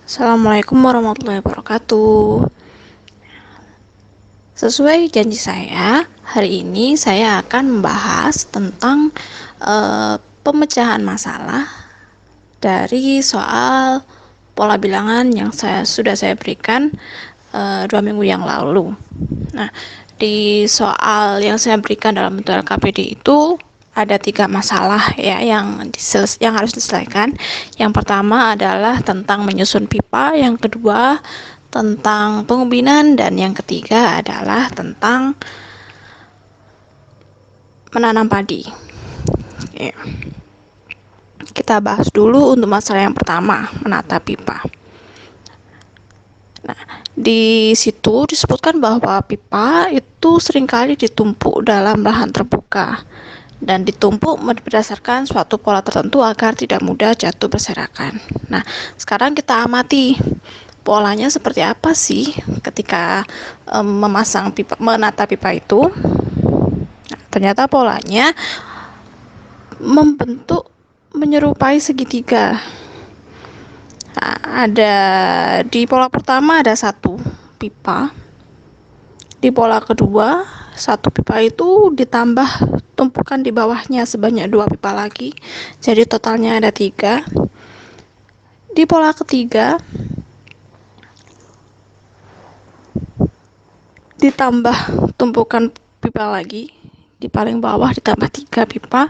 Assalamualaikum warahmatullahi wabarakatuh. Sesuai janji saya, hari ini saya akan membahas tentang pemecahan masalah dari soal pola bilangan yang sudah saya berikan 2 minggu yang lalu. Nah, di soal yang saya berikan dalam bentuk LKPD itu ada 3 masalah ya yang harus diselesaikan. Yang pertama adalah tentang menyusun pipa, yang kedua tentang pengubinan, dan yang ketiga adalah tentang menanam padi. Ya. Kita bahas dulu untuk masalah yang pertama, menata pipa. Nah, di situ disebutkan bahwa pipa itu seringkali ditumpuk dalam lahan terbuka dan ditumpuk berdasarkan suatu pola tertentu agar tidak mudah jatuh berserakan. Nah, sekarang kita amati polanya seperti apa sih ketika menata pipa itu. Nah, ternyata polanya membentuk menyerupai segitiga. Nah, ada di pola pertama ada satu pipa, di pola kedua satu pipa itu ditambah tumpukan di bawahnya sebanyak 2 pipa lagi, jadi totalnya ada 3. Di pola ketiga ditambah tumpukan pipa lagi, di paling bawah ditambah 3 pipa,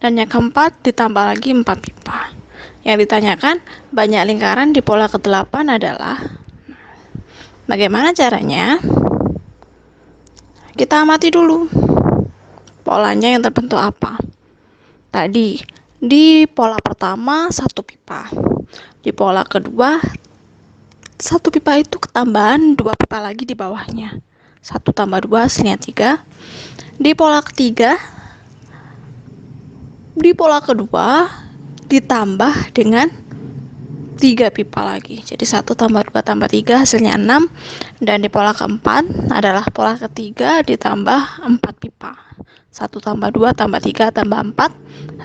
dan yang keempat ditambah lagi 4 pipa. Yang ditanyakan banyak lingkaran di pola ke-8 adalah bagaimana caranya? Kita amati dulu polanya yang terbentuk apa. Tadi di pola pertama satu pipa, di pola kedua satu pipa itu ketambahan 2 pipa lagi di bawahnya, 1 tambah 2 hasilnya 3. Di pola ketiga, di pola kedua ditambah dengan 3 pipa lagi, jadi 1 tambah 2 tambah 3 hasilnya 6. Dan di pola keempat adalah pola ketiga ditambah 4 pipa, 1 tambah 2 tambah 3 tambah 4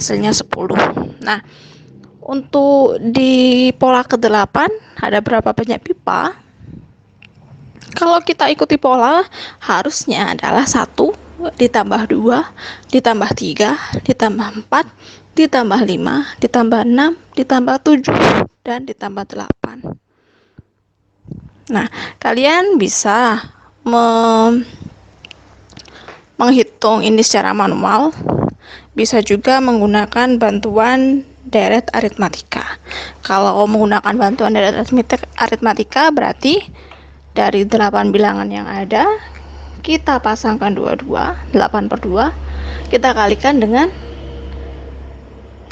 hasilnya 10. Nah, untuk di pola ke-8 ada berapa banyak pipa? Kalau kita ikuti pola, harusnya adalah 1 ditambah 2 ditambah 3 ditambah 4 ditambah 5 ditambah 6 ditambah 7 dan ditambah 8. Nah, kalian bisa menghitung ini secara manual, bisa juga menggunakan bantuan deret aritmatika. Kalau menggunakan bantuan deret aritmatika berarti dari 8 bilangan yang ada kita pasangkan 22, 8/2, kita kalikan dengan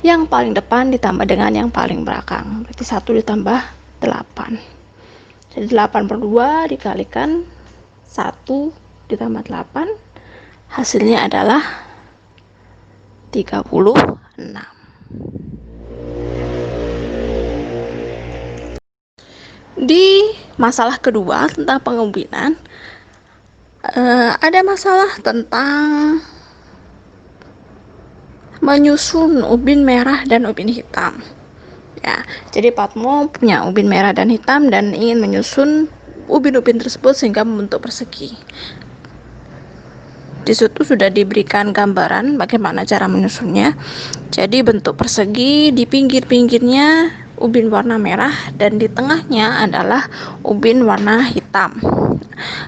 yang paling depan ditambah dengan yang paling belakang, berarti 1 ditambah 8. Jadi 8/2 dikalikan 1 ditambah 8, hasilnya adalah 36. Di masalah kedua tentang pengubinan, ada masalah tentang menyusun ubin merah dan ubin hitam. Ya, jadi Patmo punya ubin merah dan hitam dan ingin menyusun ubin-ubin tersebut sehingga membentuk persegi. Di situ sudah diberikan gambaran bagaimana cara menyusunnya. Jadi bentuk persegi, di pinggir-pinggirnya ubin warna merah dan di tengahnya adalah ubin warna hitam.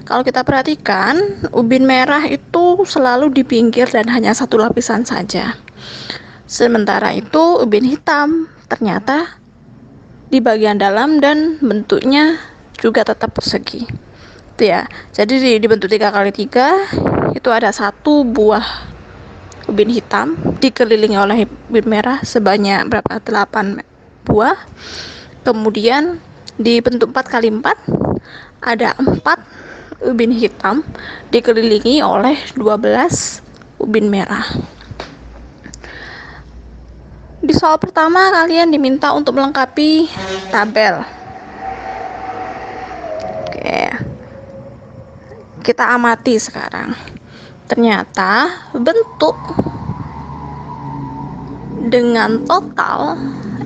Kalau kita perhatikan, ubin merah itu selalu di pinggir dan hanya satu lapisan saja. Sementara itu ubin hitam ternyata di bagian dalam dan bentuknya juga tetap persegi. Itu ya. Jadi dibentuk 3x3, itu ada 1 buah ubin hitam dikelilingi oleh ubin merah sebanyak berapa? 8 buah. Kemudian dibentuk 4x4, ada 4 ubin hitam dikelilingi oleh 12 ubin merah. Di soal pertama kalian diminta untuk melengkapi tabel. Oke. Kita amati sekarang. Ternyata bentuk dengan total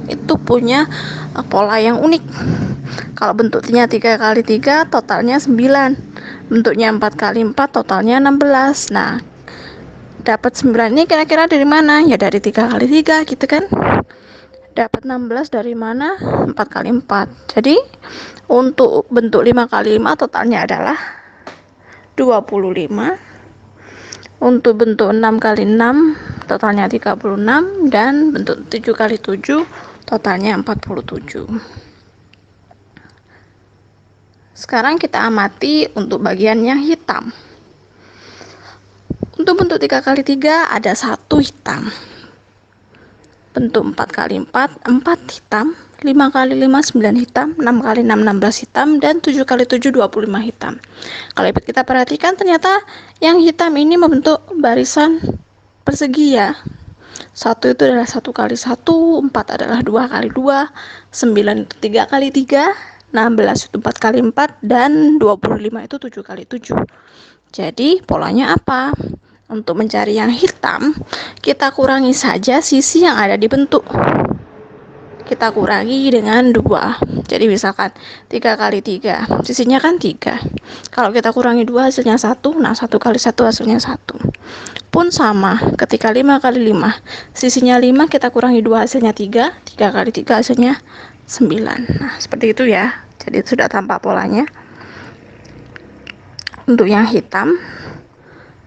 itu punya pola yang unik. Kalau bentuknya 3 kali 3 totalnya 9. Bentuknya 4 kali 4 totalnya 16. Nah, dapat 9 ini kira-kira dari mana? Ya dari 3 kali 3 gitu kan. Dapat 16 dari mana? 4 kali 4. Jadi untuk bentuk 5 kali 5 totalnya adalah 25. Untuk bentuk 6 kali 6 totalnya 36. Dan bentuk 7 kali 7 totalnya 47. Sekarang kita amati untuk bagian yang hitam. Untuk bentuk 3 kali 3 ada 1 hitam. Bentuk 4 kali 4 4 hitam. 5 kali 5 9 hitam. 6 kali 6 16 hitam. Dan 7 kali 7 25 hitam. Kalau kita perhatikan ternyata yang hitam ini membentuk barisan persegi ya. 1 itu adalah 1 kali 1, 4 adalah 2 kali 2, 9 itu 3 kali 3, 16 itu 4 kali 4, dan 25 itu 7 kali 7. Jadi polanya apa? Untuk mencari yang hitam, kita kurangi saja sisi yang ada di bentuk. Kita kurangi dengan 2. Jadi misalkan 3 kali 3, sisinya kan 3. Kalau kita kurangi 2 hasilnya 1, nah 1 kali 1 hasilnya 1. Pun sama, ketika 5 kali 5, sisinya 5, kita kurangi 2 hasilnya 3, 3 kali 3 hasilnya 9. Nah, seperti itu ya. Jadi sudah tampak polanya. Untuk yang hitam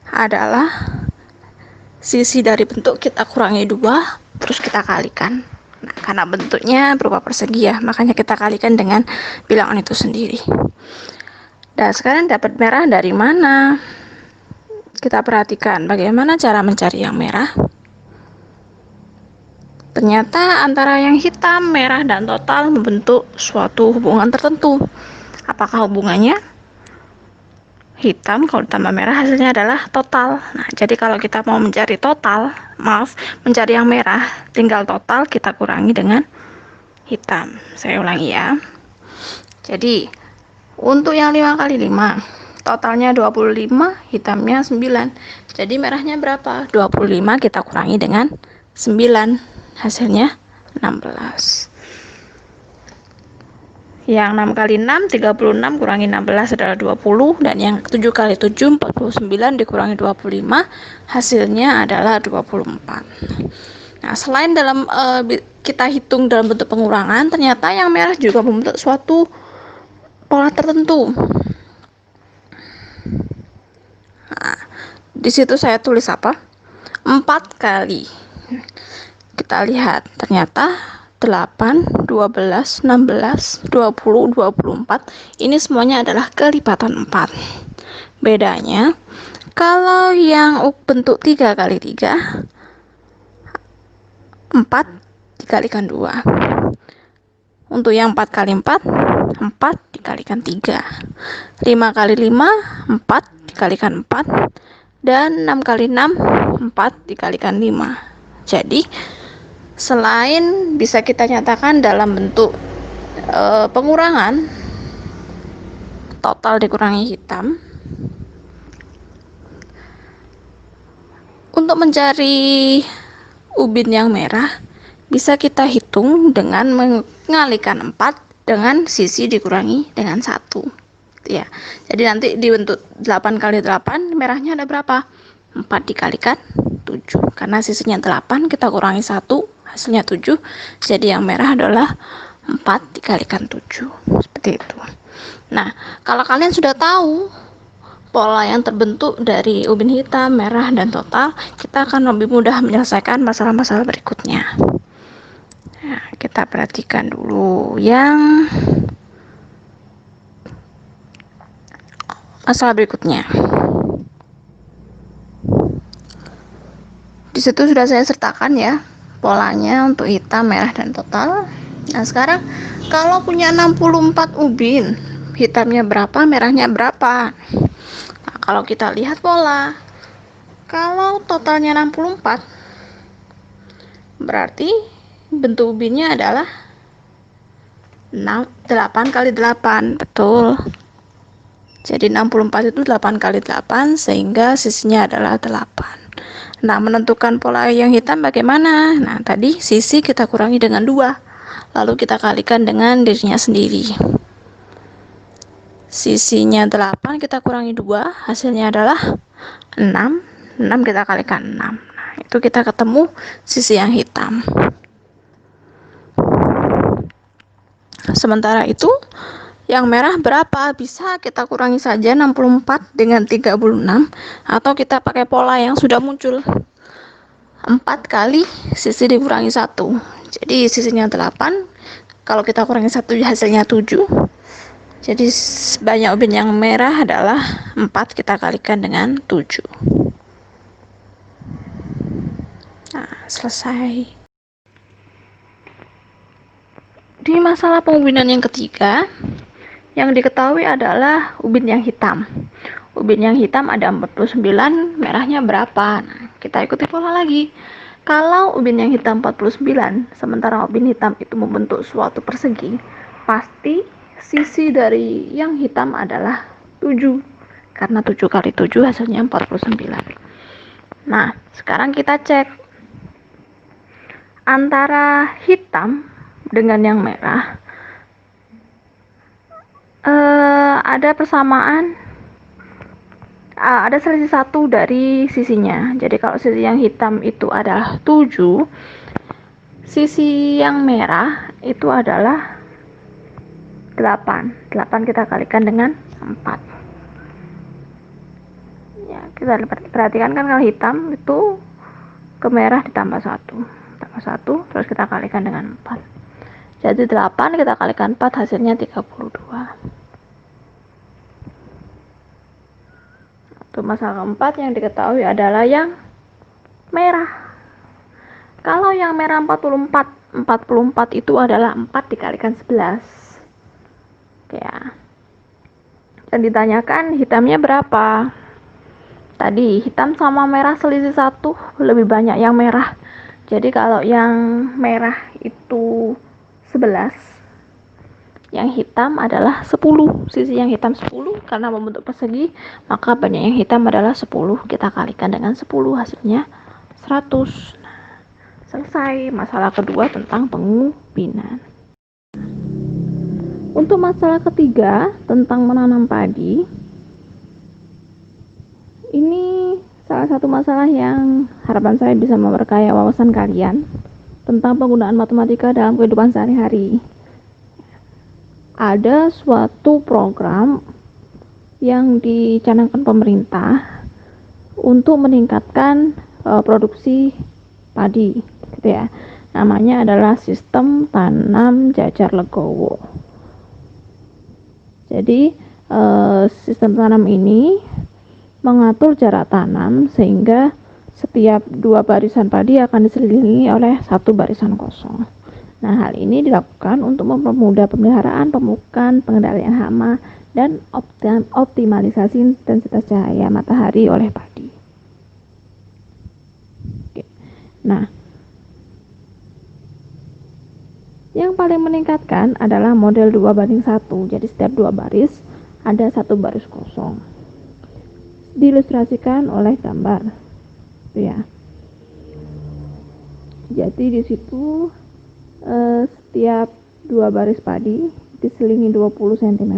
adalah sisi dari bentuk kita kurangi 2, terus kita kalikan. Nah, karena bentuknya berupa persegi ya, makanya kita kalikan dengan bilangan itu sendiri. Dan sekarang dapat merah dari mana? Kita perhatikan bagaimana cara mencari yang merah. Ternyata antara yang hitam, merah, dan total membentuk suatu hubungan tertentu. Apakah hubungannya? Hitam kalau ditambah merah hasilnya adalah total. Nah, jadi kalau kita mau mencari mencari yang merah, tinggal total kita kurangi dengan hitam. Saya ulangi ya. Jadi, untuk yang 5 kali 5, totalnya 25, hitamnya 9. Jadi merahnya berapa? 25 kita kurangi dengan 9, hasilnya 16. Yang 6 kali 6 36 kurangi 16 adalah 20, dan yang 7 kali 7 49 dikurangi 25 hasilnya adalah 24. Nah, selain dalam kita hitung dalam bentuk pengurangan, ternyata yang merah juga membentuk suatu pola tertentu. Nah, di situ saya tulis apa? 4 kali. Kita lihat ternyata 8, 12, 16, 20, 24 ini semuanya adalah kelipatan 4. Bedanya kalau yang bentuk 3 kali 3, 4 dikalikan 2. Untuk yang 4 kali 4, 4 dikalikan 3. 5 kali 5, 4 dikalikan 4. Dan 6 kali 6, 4 dikalikan 5. Jadi selain bisa kita nyatakan dalam bentuk pengurangan, total dikurangi hitam, untuk mencari ubin yang merah bisa kita hitung dengan mengalikan 4 dengan sisi dikurangi dengan 1 ya. Jadi nanti di bentuk 8 kali 8 merahnya ada berapa? 4 dikalikan 7, karena sisinya 8 kita kurangi 1 hasilnya 7, jadi yang merah adalah 4 dikalikan 7, seperti itu. Nah, kalau kalian sudah tahu pola yang terbentuk dari ubin hitam, merah, dan total, kita akan lebih mudah menyelesaikan masalah-masalah berikutnya. Nah, kita perhatikan dulu yang masalah berikutnya. Di situ sudah saya sertakan ya polanya untuk hitam, merah, dan total. Nah, sekarang kalau punya 64 ubin, hitamnya berapa, merahnya berapa? Nah, kalau kita lihat pola, kalau totalnya 64, berarti bentuk ubinnya adalah 8 kali 8, betul. Jadi 64 itu 8 kali 8, sehingga sisinya adalah 8. Nah, menentukan pola yang hitam bagaimana? Nah, tadi sisi kita kurangi dengan 2. lalu kita kalikan dengan dirinya sendiri. Sisinya 8 kita kurangi 2, hasilnya adalah 6. 6 kita kalikan 6. Nah, itu kita ketemu sisi yang hitam. Sementara itu, yang merah berapa? Bisa kita kurangi saja 64 dengan 36, atau kita pakai pola yang sudah muncul. 4 kali sisi dikurangi 1. Jadi sisinya 8, kalau kita kurangi 1 hasilnya 7. Jadi banyak ubin yang merah adalah 4 kita kalikan dengan 7. Nah, selesai. Di masalah pengubinan yang ketiga, yang diketahui adalah ubin yang hitam. Ubin yang hitam ada 49, merahnya berapa? Nah, kita ikuti pola lagi. Kalau ubin yang hitam 49, sementara ubin hitam itu membentuk suatu persegi, pasti sisi dari yang hitam adalah 7. Karena 7 kali 7 hasilnya 49. Nah, sekarang kita cek antara hitam dengan yang merah. Ada persamaan, ada selisih 1 dari sisinya. Jadi kalau sisi yang hitam itu adalah 7, sisi yang merah itu adalah 8. 8 kita kalikan dengan 4. Ya, kita perhatikan kan kalau hitam itu ke merah ditambah 1. Tambah 1, terus kita kalikan dengan 4. Jadi 8 kita kalikan 4 hasilnya 32. Untuk masalah keempat yang diketahui adalah yang merah. Kalau yang merah 44 itu adalah 4 dikalikan 11. Ya. Dan ditanyakan hitamnya berapa? Tadi hitam sama merah selisih 1, lebih banyak yang merah. Jadi kalau yang merah itu 11, yang hitam adalah 10. Sisi yang hitam 10 karena membentuk persegi, maka banyak yang hitam adalah 10. Kita kalikan dengan 10, hasilnya 100. Nah, selesai masalah kedua tentang pengubinan. Untuk masalah ketiga tentang menanam padi, ini salah satu masalah yang harapan saya bisa memperkaya wawasan kalian tentang penggunaan matematika dalam kehidupan sehari-hari. Ada suatu program yang dicanangkan pemerintah untuk meningkatkan produksi padi, gitu ya. Namanya adalah sistem tanam jajar legowo. Jadi sistem tanam ini mengatur jarak tanam sehingga setiap 2 barisan padi akan diselilingi oleh 1 barisan kosong. Nah, hal ini dilakukan untuk mempermudah pemeliharaan, pemupukan, pengendalian hama, dan optimalisasi intensitas cahaya matahari oleh padi. Oke. Nah, yang paling meningkatkan adalah model 2:1. Jadi setiap 2 baris ada 1 baris kosong. Diilustrasikan oleh gambar. Ya. Jadi di situ setiap 2 baris padi diselingi 20 cm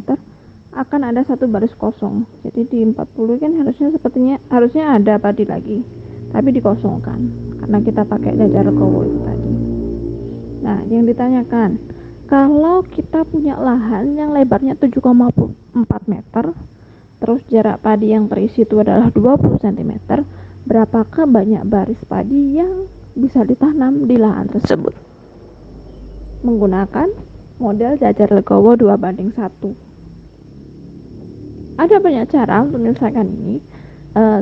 akan ada 1 baris kosong. Jadi di 40 kan harusnya ada padi lagi, tapi dikosongkan karena kita pakai jajar legowo itu tadi. Nah, yang ditanyakan, kalau kita punya lahan yang lebarnya 7,4 meter, terus jarak padi yang terisi itu adalah 20 cm, berapakah banyak baris padi yang bisa ditanam di lahan tersebut? Menggunakan model jajar legowo 2:1. Ada banyak cara untuk menyelesaikan ini.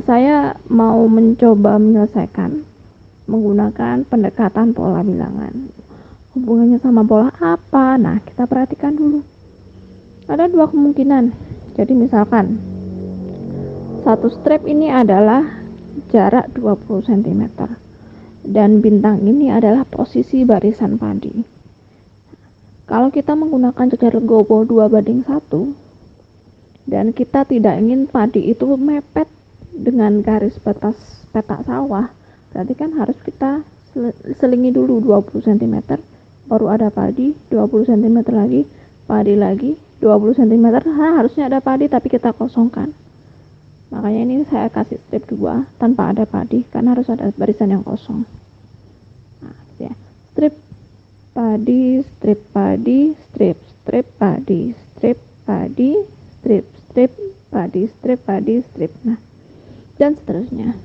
Saya mau mencoba menyelesaikan menggunakan pendekatan pola bilangan. Hubungannya sama pola apa? Nah, kita perhatikan dulu. Ada 2 kemungkinan. Jadi misalkan satu strip ini adalah jarak 20 cm dan bintang ini adalah posisi barisan padi. Kalau kita menggunakan jajar legowo 2:1 dan kita tidak ingin padi itu mepet dengan garis batas petak sawah, berarti kan harus kita selingi dulu 20 cm baru ada padi, 20 cm lagi padi lagi, 20 cm. Harusnya ada padi tapi kita kosongkan. Makanya ini saya kasih strip 2 tanpa ada padi karena harus ada barisan yang kosong. Nah, ya. Strip padi, strip padi, strip, strip padi, strip padi, strip, strip padi, strip padi, strip. Nah, dan seterusnya.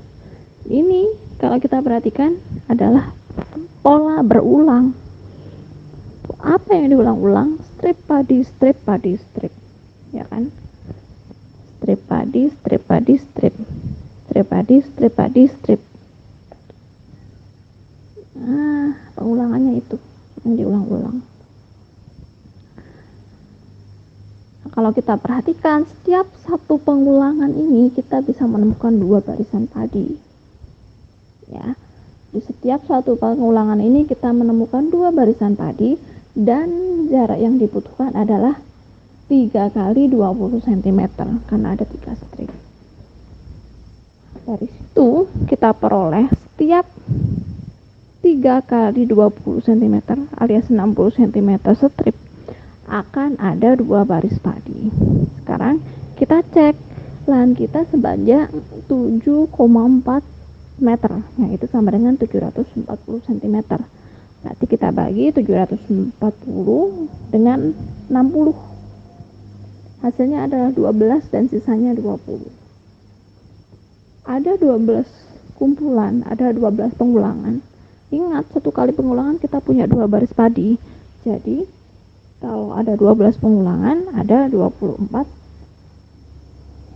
Ini kalau kita perhatikan adalah pola berulang. Apa yang diulang-ulang? Strip padi, strip padi, strip. Ya kan? Strip padi, strip padi, strip. Strip padi, strip padi, strip. Nah, pengulangannya itu yang diulang-ulang. Nah, kalau kita perhatikan setiap satu pengulangan ini kita bisa menemukan 2 barisan padi. Ya. Di setiap satu pengulangan ini kita menemukan 2 barisan padi dan jarak yang dibutuhkan adalah 3 kali 20 cm karena ada 3 strip. Dari situ kita peroleh setiap 3 kali 20 cm alias 60 cm strip akan ada 2 baris padi. Sekarang kita cek lahan kita sebanyak 7,4 meter, yang itu sama dengan 740 cm. Berarti kita bagi 740 dengan 60. Hasilnya adalah 12 dan sisanya 20. Ada 12 kumpulan, ada 12 pengulangan. Ingat, satu kali pengulangan kita punya 2 baris padi. Jadi, kalau ada 12 pengulangan, ada 24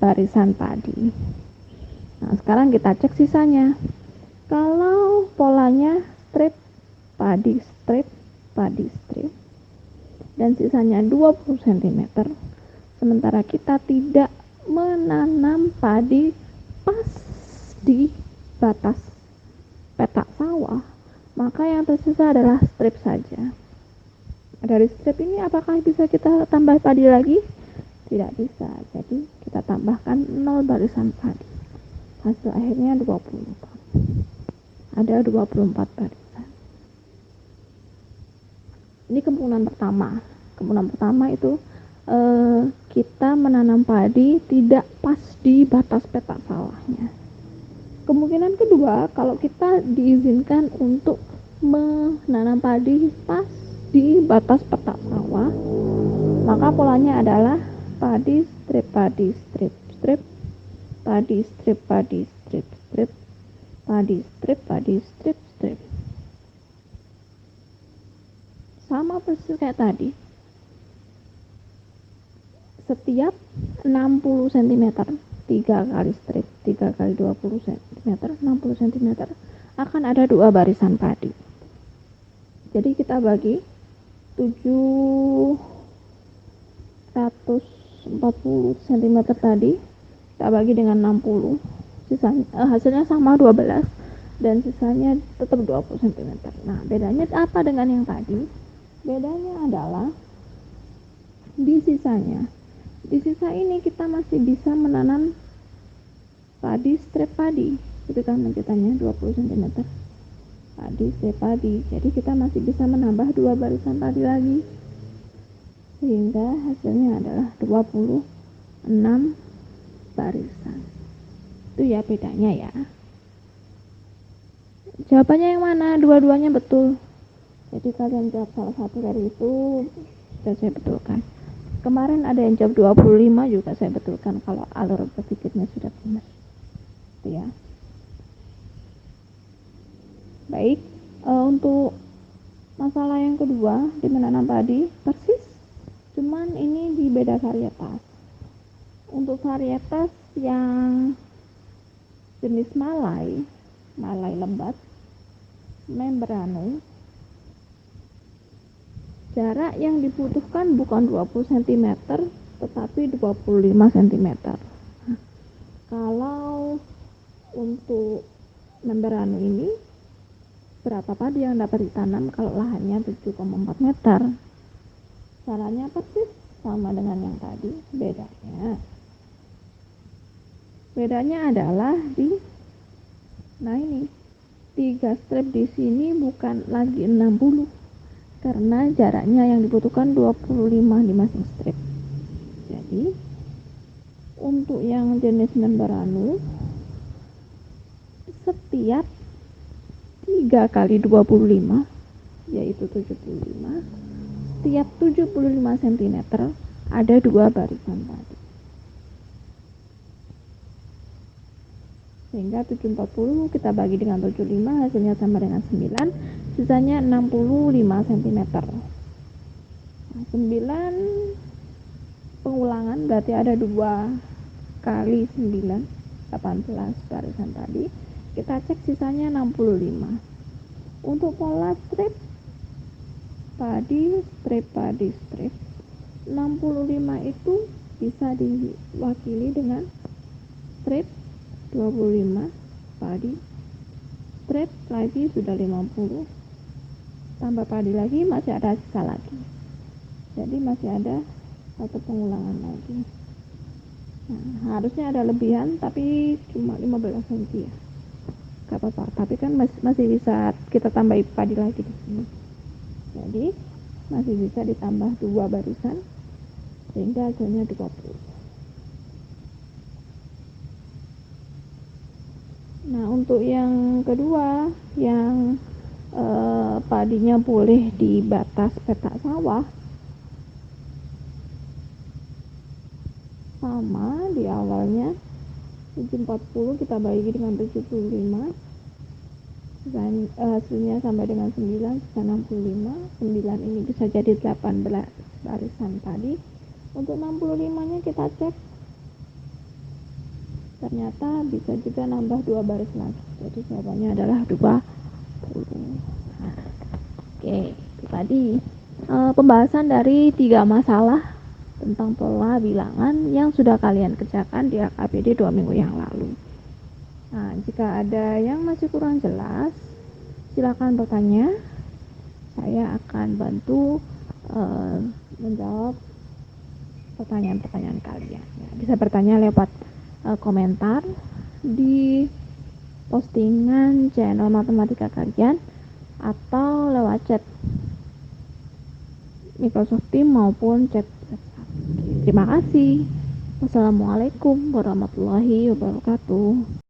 barisan padi. Nah, sekarang kita cek sisanya. Kalau polanya strip, padi, strip, padi, strip, dan sisanya 20 cm, sementara kita tidak menanam padi pas di batas petak sawah, maka yang tersisa adalah strip saja. Dari strip ini apakah bisa kita tambah padi lagi? Tidak bisa, jadi kita tambahkan 0 barisan padi. Hasil akhirnya 24. Ada 24 barisan. Ini kemungkinan pertama. Kemungkinan pertama itu kita menanam padi tidak pas di batas petak sawahnya. Kemungkinan kedua, kalau kita diizinkan untuk menanam padi pas di batas petak sawah, maka polanya adalah padi, strip, padi, strip, strip, padi, strip, padi, strip, strip, padi, strip, padi, strip, strip. Sama persis kayak tadi. Setiap 60 cm 3 kali strip, 3 kali 20 cm, 60 cm akan ada 2 barisan padi. Jadi kita bagi 740 cm tadi, kita bagi dengan 60, sisanya, hasilnya sama 12 dan sisanya tetap 20 cm. Nah, bedanya apa dengan yang tadi? Bedanya adalah di sisanya. Di sisa ini kita masih bisa menanam padi, strip padi. Itu kan lanjutannya 20 cm. Padi, strip padi. Jadi kita masih bisa menambah 2 barisan padi lagi. Sehingga hasilnya adalah 26 barisan. Itu ya bedanya ya. Jawabannya yang mana? Dua-duanya betul. Jadi kalian jawab salah satu dari itu, sudah saya betulkan. Kemarin ada yang jawab 25 juga saya betulkan kalau alur berpikirnya sudah benar. Itu ya. Baik, untuk masalah yang kedua di menanam padi persis, cuman ini di beda varietas. Untuk varietas yang jenis Malai lebat, Membrano, jarak yang dibutuhkan bukan 20 cm tetapi 25 cm. Nah, kalau untuk Membrano ini berapa padi yang dapat ditanam kalau lahannya 7,4 meter? Caranya persis sama dengan yang tadi. Bedanya adalah di ini 3 strip di sini bukan lagi 60 karena jaraknya yang dibutuhkan 25 di masing strip. Jadi untuk yang jenis membranu, setiap 3 kali 25 yaitu 75, setiap 75 cm ada 2 barisan tadi, sehingga 740 kita bagi dengan 75 hasilnya sama dengan 9, sisanya 65 cm. Nah, 9 pengulangan berarti ada 2 kali 9, 18 barisan tadi. Kita cek sisanya 65. Untuk pola strip padi, strip 65 itu bisa diwakili dengan strip 25 padi, strip lagi sudah 50, tambah padi lagi masih ada sisa lagi, jadi masih ada 1 pengulangan lagi. Nah, harusnya ada lebihan tapi cuma 15 cm ya, gak apa-apa, tapi kan masih bisa kita tambah padi lagi di sini, jadi masih bisa ditambah 2 barisan sehingga hasilnya 20. Nah, untuk yang kedua, yang padinya boleh di batas petak sawah, sama di awalnya 740 kita bagi dengan 75, dan hasilnya sampai dengan 9, sisa 65. 9 ini bisa jadi 18 barisan tadi. Untuk 65 nya kita cek, ternyata bisa juga nambah 2 baris lagi, jadi jawabannya adalah 20. Nah, oke, itu tadi pembahasan dari 3 masalah tentang pola bilangan yang sudah kalian kerjakan di AKBD 2 minggu yang lalu. Nah, jika ada yang masih kurang jelas, silakan bertanya, saya akan bantu menjawab pertanyaan-pertanyaan kalian. Ya, bisa bertanya lewat komentar di postingan channel matematika kalian atau lewat chat Microsoft Teams maupun chat WhatsApp. Terima kasih. Wassalamualaikum warahmatullahi wabarakatuh.